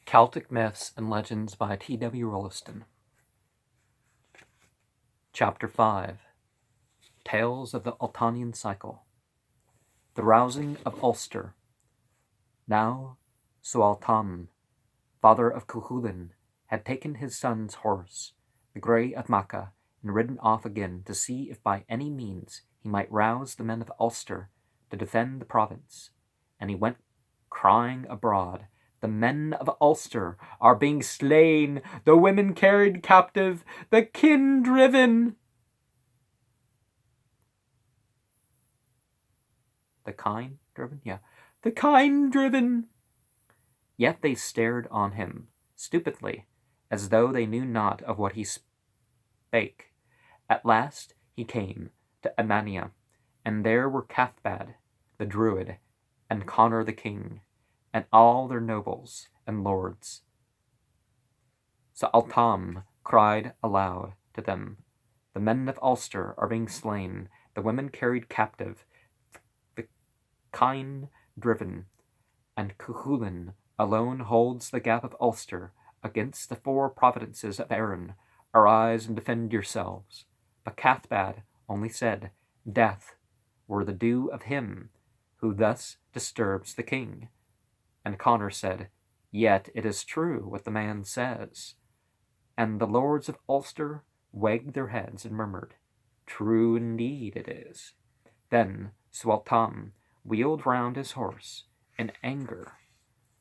Celtic Myths and Legends by T.W. Rolleston. Chapter 5 Tales of the Ultonian Cycle. The Rousing of Ulster. Now Sualtam, father of Cuchulainn, had taken his son's horse, the Grey of Macha, and ridden off again to see if by any means he might rouse the men of Ulster to defend the province. And he went crying abroad, "The men of Ulster are being slain, the women carried captive, the kin driven." The kine driven? Yeah. The kine driven. Yet they stared on him, stupidly, as though they knew not of what he spake. At last he came to Emania, and there were Cathbad, the druid, and Conor the king, and all their nobles and lords. So Altam cried aloud to them, "The men of Ulster are being slain, the women carried captive, the kine driven, and Cuchulainn alone holds the gap of Ulster against the 4 provinces of Erin. Arise and defend yourselves." But Cathbad only said, "Death were the due of him who thus disturbs the king." And Conor said, "Yet it is true what the man says." And the lords of Ulster wagged their heads and murmured, "True indeed it is." Then Sualtam wheeled round his horse in anger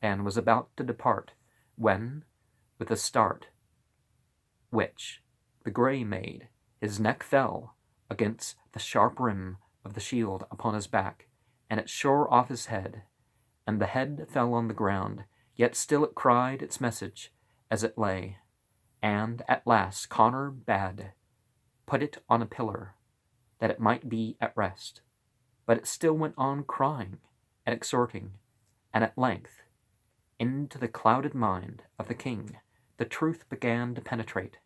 and was about to depart, when, with a start which the Grey made, his neck fell against the sharp rim of the shield upon his back, and it shore off his head, and the head fell on the ground, yet still it cried its message as it lay. And at last Conor bade put it on a pillar, that it might be at rest. But it still went on crying and exhorting, and at length, into the clouded mind of the king, the truth began to penetrate,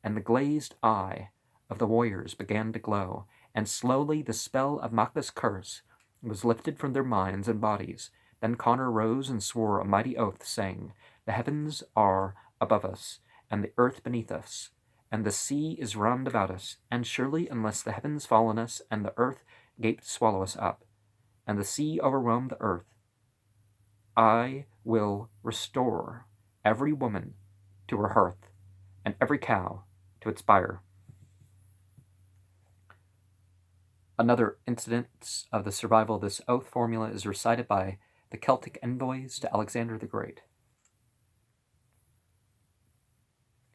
and the glazed eye of the warriors began to glow, and slowly the spell of Macha's curse was lifted from their minds and bodies. Then Conor rose and swore a mighty oath, saying, "The heavens are above us, and the earth beneath us, and the sea is round about us, and surely unless the heavens fall on us, and the earth gape to swallow us up, and the sea overwhelm the earth, I will restore every woman to her hearth, and every cow to its byre." Another incident of the survival of this oath formula is recited by the Celtic envoys to Alexander the Great.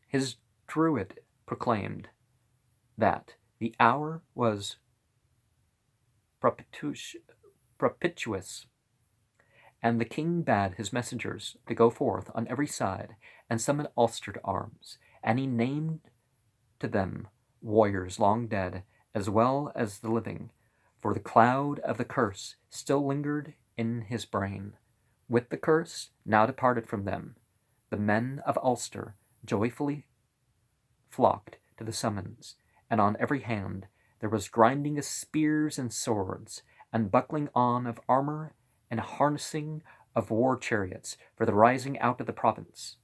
His druid proclaimed that the hour was propitious, and the king bade his messengers to go forth on every side and summon Ulster to arms, and he named to them warriors long dead as well as the living, for the cloud of the curse still lingered in his brain. With the curse now departed from them, the men of Ulster joyfully flocked to the summons, and on every hand there was grinding of spears and swords, and buckling on of armor, and harnessing of war chariots for the rising out of the province.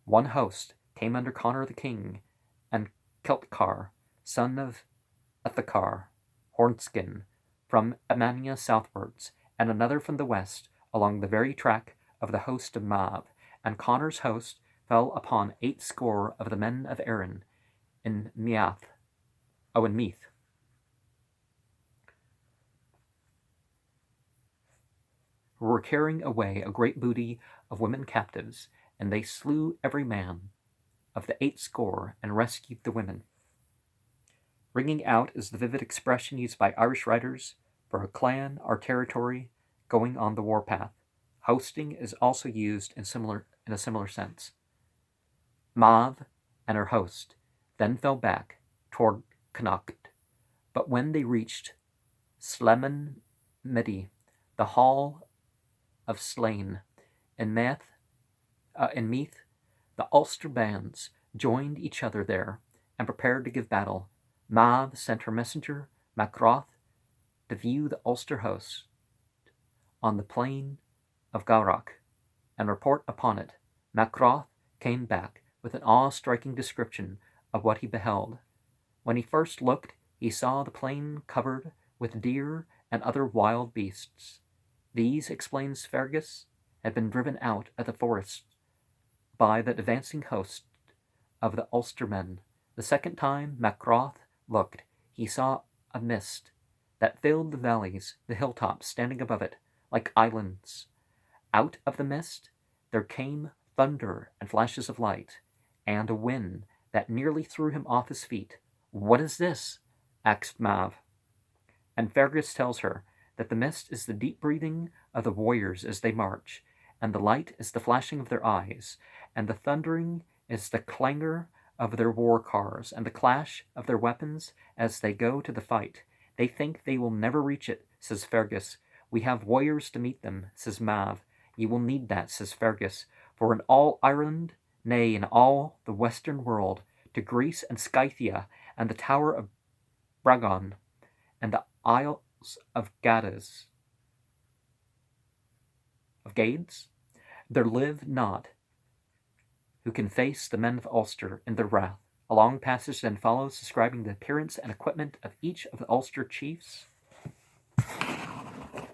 One host came under Conor the king, and Celtcar, son of Ithachar, Hornskin, from Emania southwards, and another from the west, along the very track of the host of Mav. And Conor's host fell upon 80 of the men of Erin in Meath, who were carrying away a great booty of women captives, and they slew every man of the 80 and rescued the women. Ringing out is the vivid expression used by Irish writers for a clan or territory going on the warpath. Hosting is also used in a similar sense. Mav and her host then fell back toward Connacht, but when they reached Slemon Midi, the hall of slain in Meath, the Ulster bands joined each other there and prepared to give battle. Mav sent her messenger, Macroth, to view the Ulster host on the plain of Gowrock and report upon it. Macroth came back with an awe-striking description of what he beheld. When he first looked, he saw the plain covered with deer and other wild beasts. These, explains Fergus, had been driven out of the forest by the advancing host of the Ulstermen. The second time Macroth looked, he saw a mist that filled the valleys, the hilltops standing above it, like islands. Out of the mist there came thunder and flashes of light, and a wind that nearly threw him off his feet. "What is this?" asked Mav. And Fergus tells her that the mist is the deep breathing of the warriors as they march, and the light is the flashing of their eyes, and the thundering is the clangor of their war cars, and the clash of their weapons as they go to the fight. They think they will never reach it, says Fergus. We have warriors to meet them, says Mav. Ye will need that, says Fergus, for in all Ireland, nay, in all the western world, to Greece and Scythia, and the tower of Bragon, and the isles of Gades, there live not who can face the men of Ulster in their wrath. A long passage then follows, describing the appearance and equipment of each of the Ulster chiefs.